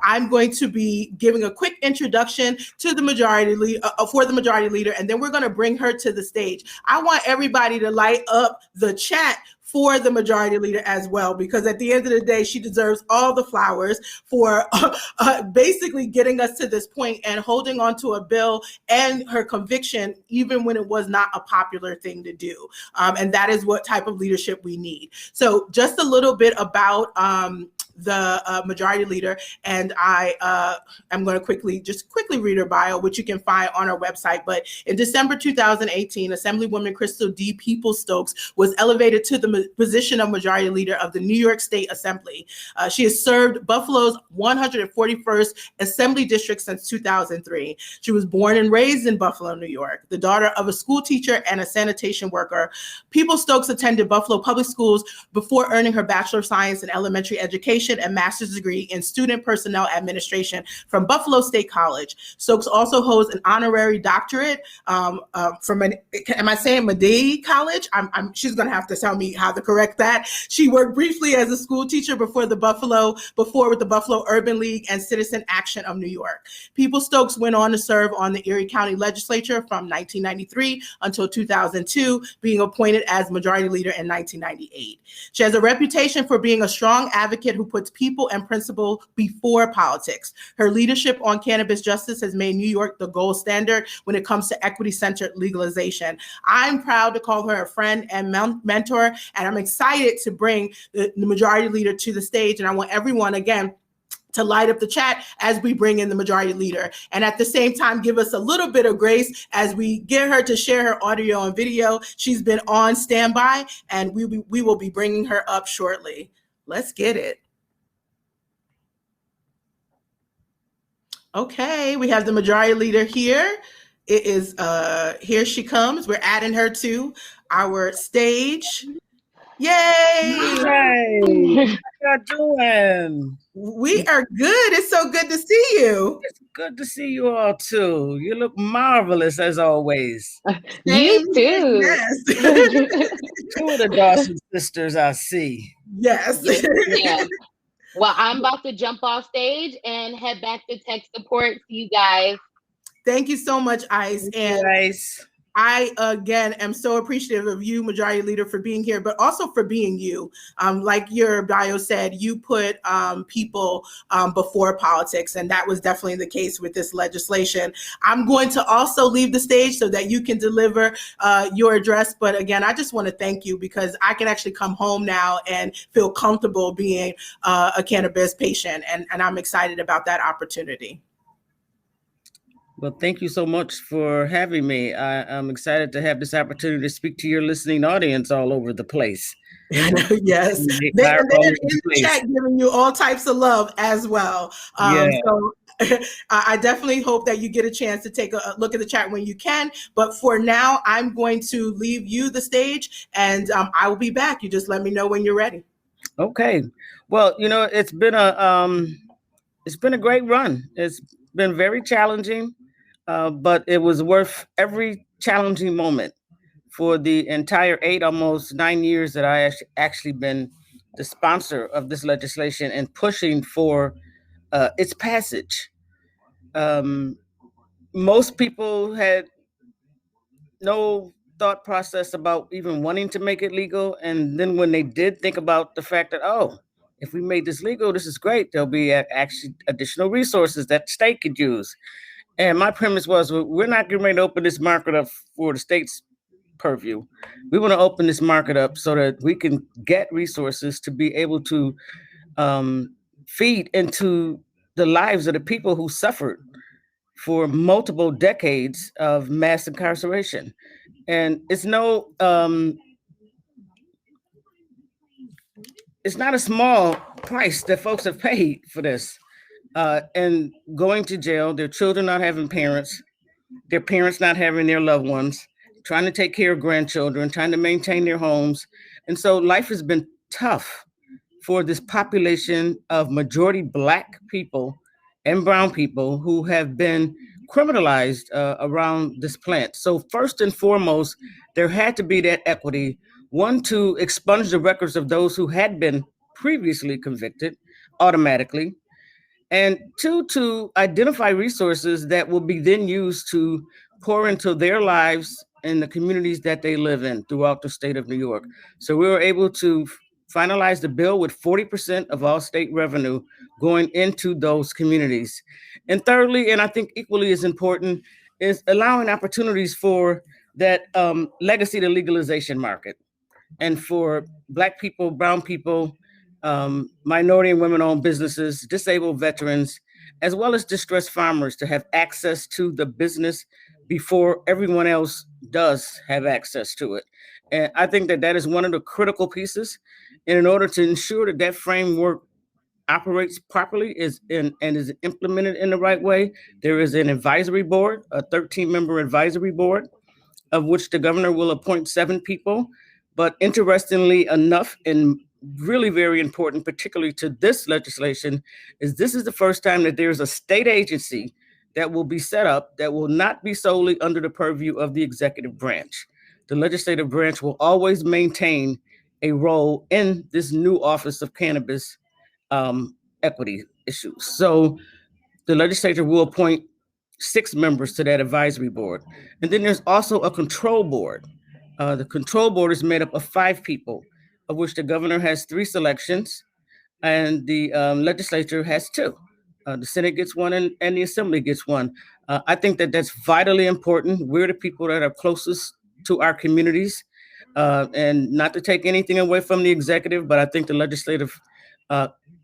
I'm going to be giving a quick introduction to the majority leader, for the majority leader, and then we're going to bring her to the stage. I want everybody to light up the chat for the majority leader as well, because at the end of the day, she deserves all the flowers for basically getting us to this point and holding on to a bill and her conviction, even when it was not a popular thing to do. And that is what type of leadership we need. So just a little bit about the majority leader, and I am going to quickly read her bio, which you can find on our website. But in December 2018, Assemblywoman Crystal D. Peoples-Stokes was elevated to the position of majority leader of the New York State Assembly. She has served Buffalo's 141st Assembly District since 2003. She was born and raised in Buffalo, New York, the daughter of a school teacher and a sanitation worker. Peoples-Stokes attended Buffalo Public Schools before earning her Bachelor of Science in Elementary Education and master's degree in student personnel administration from Buffalo State College. Stokes also holds an honorary doctorate from am I saying Meade College? She's going to have to tell me how to correct that. She worked briefly as a school teacher before with the Buffalo Urban League and Citizen Action of New York. Peoples-Stokes went on to serve on the Erie County Legislature from 1993 until 2002, being appointed as majority leader in 1998. She has a reputation for being a strong advocate who puts people and principle before politics. Her leadership on cannabis justice has made New York the gold standard when it comes to equity-centered legalization. I'm proud to call her a friend and mentor, and I'm excited to bring the majority leader to the stage. And I want everyone, again, to light up the chat as we bring in the majority leader. And at the same time, give us a little bit of grace as we get her to share her audio and video. She's been on standby, and we will be bringing her up shortly. Let's get it. Okay, we have the majority leader here. It is, here she comes. We're adding her to our stage. Yay! Hey, how y'all doing? We are good. It's so good to see you. It's good to see you all too. You look marvelous as always. You too. Yes. Two of the Dawson sisters I see. Yes. Yeah. Well, I'm about to jump off stage and head back to tech support. See you guys. Thank you so much, Ice. And Nice. I, again, am so appreciative of you, Majority Leader, for being here, but also for being you. Like your bio said, you put people before politics, and that was definitely the case with this legislation. I'm going to also leave the stage so that you can deliver your address. But again, I just want to thank you because I can actually come home now and feel comfortable being a cannabis patient, and I'm excited about that opportunity. Well, thank you so much for having me. I'm excited to have this opportunity to speak to your listening audience all over the place. Yes, they're in the chat giving you all types of love as well. So I definitely hope that you get a chance to take a look at the chat when you can. But for now, I'm going to leave you the stage, and I will be back. You just let me know when you're ready. Okay. Well, you know, it's been a great run. It's been very challenging. But it was worth every challenging moment for the entire almost 9 years that I actually been the sponsor of this legislation and pushing for its passage. Most people had no thought process about even wanting to make it legal. And then when they did think about the fact that, oh, if we made this legal, this is great. There'll be actually additional resources that the state could use. And my premise was, we're not getting ready to open this market up for the state's purview. We want to open this market up so that we can get resources to be able to feed into the lives of the people who suffered for multiple decades of mass incarceration. And it's not a small price that folks have paid for this. And going to jail, their children not having parents, their parents not having their loved ones, trying to take care of grandchildren, trying to maintain their homes. And so life has been tough for this population of majority Black people and brown people who have been criminalized around this plant. So first and foremost, there had to be that equity, one, to expunge the records of those who had been previously convicted automatically, and two, to identify resources that will be then used to pour into their lives and the communities that they live in throughout the state of New York. So we were able to finalize the bill with 40% of all state revenue going into those communities. And thirdly, and I think equally as important, is allowing opportunities for that legacy to legalization market, and for Black people, brown people, minority and women-owned businesses, disabled veterans, as well as distressed farmers to have access to the business before everyone else does have access to it. And I think that that is one of the critical pieces. And in order to ensure that that framework operates properly and is implemented in the right way, there is an advisory board, a 13-member advisory board, of which the governor will appoint 7 people. But interestingly enough, and really very important, particularly to this legislation, is this is the first time that there's a state agency that will be set up that will not be solely under the purview of the executive branch. The legislative branch will always maintain a role in this new Office of Cannabis equity issues. So the legislature will appoint 6 members to that advisory board. And then there's also a control board. The control board is made up of 5 people, of which the governor has 3 selections and the legislature has 2. The Senate gets 1 and the Assembly gets 1. I think that that's vitally important. We're the people that are closest to our communities. And not to take anything away from the executive, but I think the legislative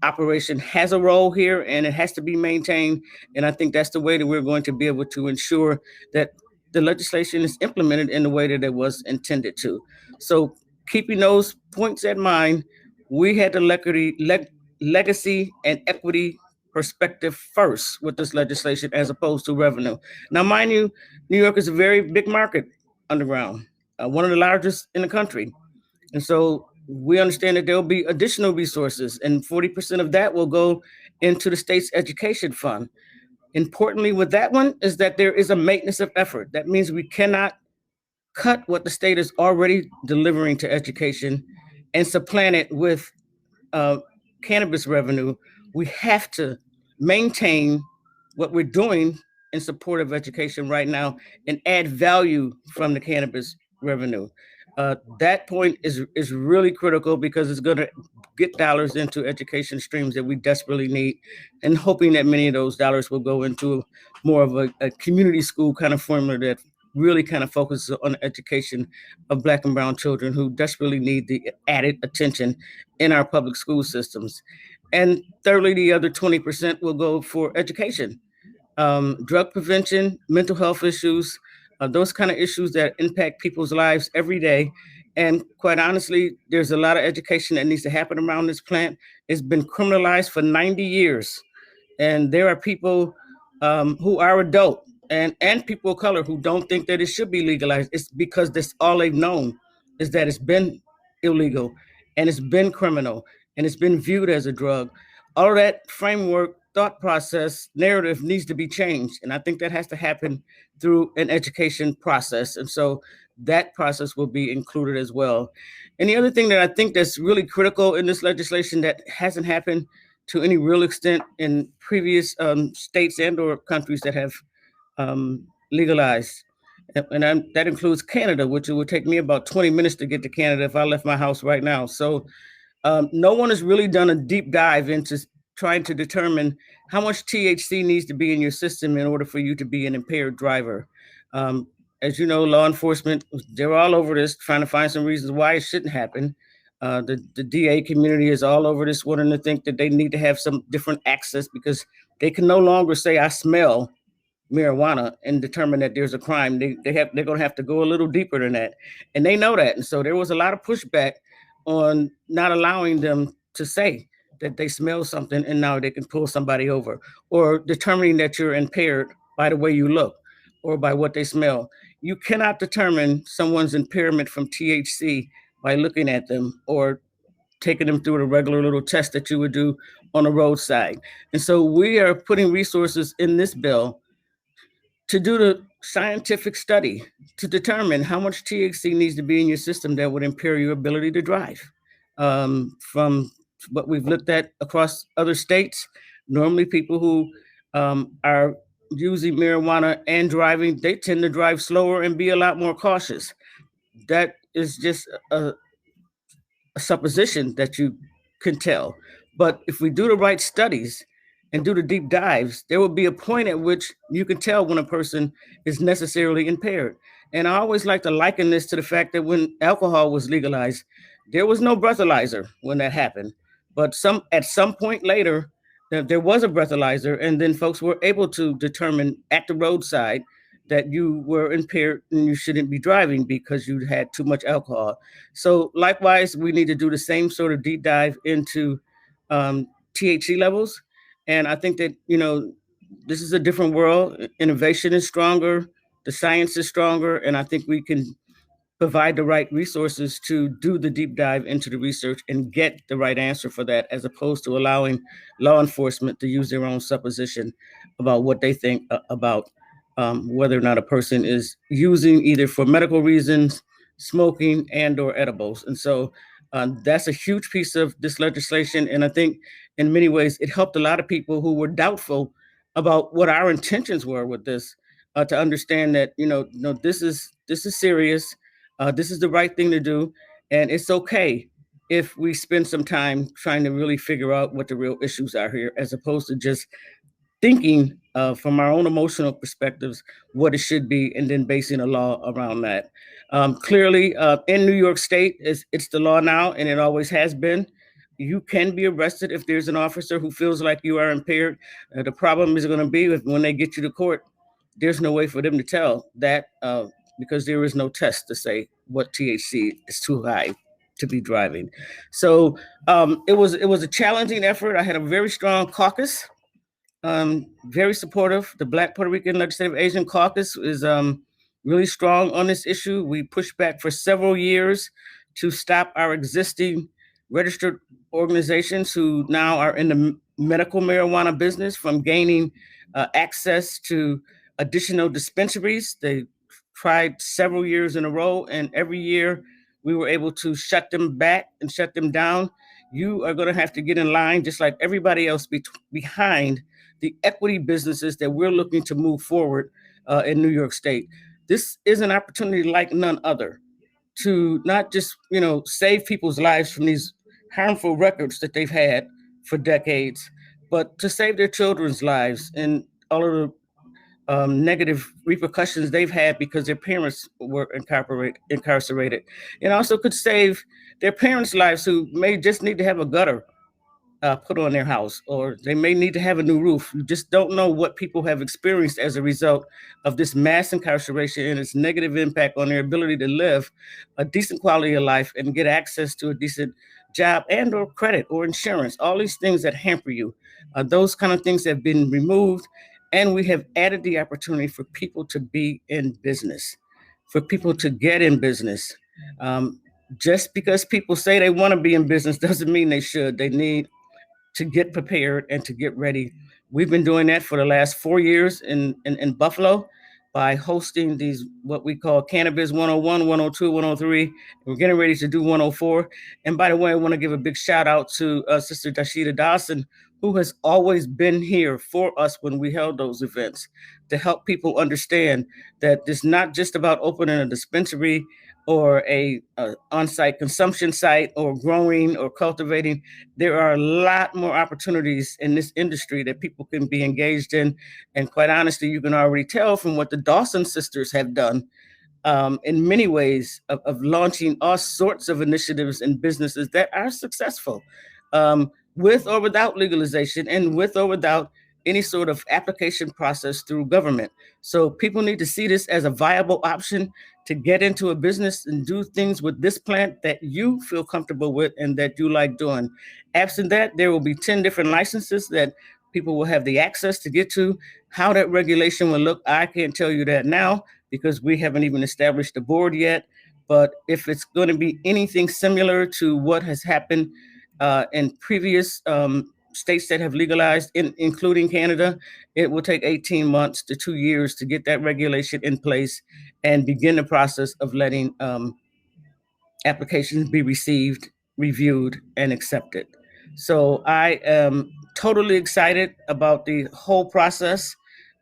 operation has a role here and it has to be maintained. And I think that's the way that we're going to be able to ensure that the legislation is implemented in the way that it was intended to. So keeping those points in mind, we had the legacy and equity perspective first with this legislation as opposed to revenue. Now, mind you, New York is a very big market underground, one of the largest in the country. And so we understand that there will be additional resources, and 40% of that will go into the state's education fund. Importantly, with that one is that there is a maintenance of effort. That means we cannot cut what the state is already delivering to education and supplant it with cannabis revenue. We have to maintain what we're doing in support of education right now and add value from the cannabis revenue. That point is really critical because it's going to get dollars into education streams that we desperately need, and hoping that many of those dollars will go into more of a community school kind of formula that really kind of focuses on the education of Black and brown children who desperately need the added attention in our public school systems. And thirdly, the other 20% will go for education, drug prevention, mental health issues, those kind of issues that impact people's lives every day. And quite honestly, there's a lot of education that needs to happen around this plant. It's been criminalized for 90 years. And there are people who are adult and people of color who don't think that it should be legalized. It's because that's all they've known is that it's been illegal and it's been criminal and it's been viewed as a drug. All of that framework, thought process, narrative needs to be changed. And I think that has to happen through an education process. And so that process will be included as well. And the other thing that I think that's really critical in this legislation that hasn't happened to any real extent in previous states and or countries that have legalized. And that includes Canada, which it would take me about 20 minutes to get to Canada if I left my house right now. So no one has really done a deep dive into trying to determine how much THC needs to be in your system in order for you to be an impaired driver. As you know, law enforcement, they're all over this, trying to find some reasons why it shouldn't happen. The DA community is all over this, wanting to think that they need to have some different access because they can no longer say, I smell marijuana and determine that there's a crime. They're going to have to go a little deeper than that. And they know that. And so there was a lot of pushback on not allowing them to say that they smell something and now they can pull somebody over, or determining that you're impaired by the way you look or by what they smell. You cannot determine someone's impairment from THC by looking at them or taking them through the regular little test that you would do on a roadside. And so we are putting resources in this bill to do the scientific study to determine how much THC needs to be in your system that would impair your ability to drive. From what we've looked at across other states, Normally, people who are using marijuana and driving, they tend to drive slower and be a lot more cautious. That is just a supposition that you can tell. But if we do the right studies and do the deep dives, there will be a point at which you can tell when a person is necessarily impaired. And I always like to liken this to the fact that when alcohol was legalized, there was no breathalyzer when that happened. But at some point later, there was a breathalyzer, and then folks were able to determine at the roadside that you were impaired and you shouldn't be driving because you had too much alcohol. So likewise, we need to do the same sort of deep dive into THC levels. And I think that, this is a different world. Innovation is stronger. The science is stronger. And I think we can provide the right resources to do the deep dive into the research and get the right answer for that, as opposed to allowing law enforcement to use their own supposition about what they think about whether or not a person is using either for medical reasons, smoking, and or edibles. And so that's a huge piece of this legislation. And I think in many ways, it helped a lot of people who were doubtful about what our intentions were with this, to understand that, no, this is serious. This is the right thing to do. And it's okay if we spend some time trying to really figure out what the real issues are here, as opposed to just thinking from our own emotional perspectives what it should be, and then basing a law around that. Clearly, in New York State, it's the law now, and it always has been. You can be arrested if there's an officer who feels like you are impaired. The problem is going to be when they get you to court, there's no way for them to tell that because there is no test to say what THC is too high to be driving. So it was a challenging effort. I had a very strong caucus. Very supportive. The Black Puerto Rican Legislative Asian Caucus is really strong on this issue. We pushed back for several years to stop our existing registered organizations who now are in the medical marijuana business from gaining access to additional dispensaries. They tried several years in a row, and every year we were able to shut them back and shut them down. You are going to have to get in line, just like everybody else, behind the equity businesses that we're looking to move forward in New York State. This is an opportunity like none other to not just, save people's lives from these harmful records that they've had for decades, but to save their children's lives and all of the negative repercussions they've had because their parents were incarcerated, and also could save their parents' lives who may just need to have a gutter put on their house, or they may need to have a new roof. You just don't know what people have experienced as a result of this mass incarceration and its negative impact on their ability to live a decent quality of life and get access to a decent job and or credit or insurance. All these things that hamper you, those kind of things have been removed. And we have added the opportunity for people to be in business, for people to get in business. Just because people say they want to be in business doesn't mean they should. They need to get prepared and to get ready. We've been doing that for the last 4 years in Buffalo by hosting these, what we call Cannabis 101, 102, 103. We're getting ready to do 104. And by the way, I want to give a big shout out to Sister Dashida Dawson, who has always been here for us when we held those events, to help people understand that it's not just about opening a dispensary or a on-site consumption site or growing or cultivating. There are a lot more opportunities in this industry that people can be engaged in. And quite honestly, you can already tell from what the Dawson sisters have done in many ways of launching all sorts of initiatives and businesses that are successful, with or without legalization and with or without any sort of application process through government. So people need to see this as a viable option to get into a business and do things with this plant that you feel comfortable with and that you like doing. Absent that, there will be 10 different licenses that people will have the access to get to. How that regulation will look, I can't tell you that now because we haven't even established the board yet. But if it's going to be anything similar to what has happened in previous states that have legalized, including Canada, it will take 18 months to 2 years to get that regulation in place and begin the process of letting applications be received, reviewed, and accepted. So I am totally excited about the whole process.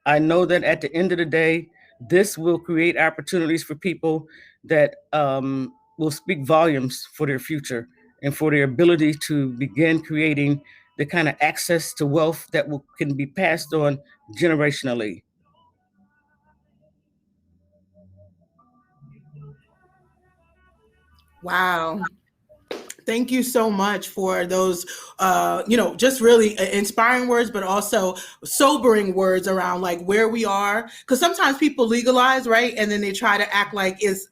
I know that at the end of the day, this will create opportunities for people that will speak volumes for their future and for their ability to begin creating the kind of access to wealth that can be passed on generationally. Wow. Thank you so much for those, just really inspiring words, but also sobering words around like where we are. Because sometimes people legalize, right? And then they try to act like it's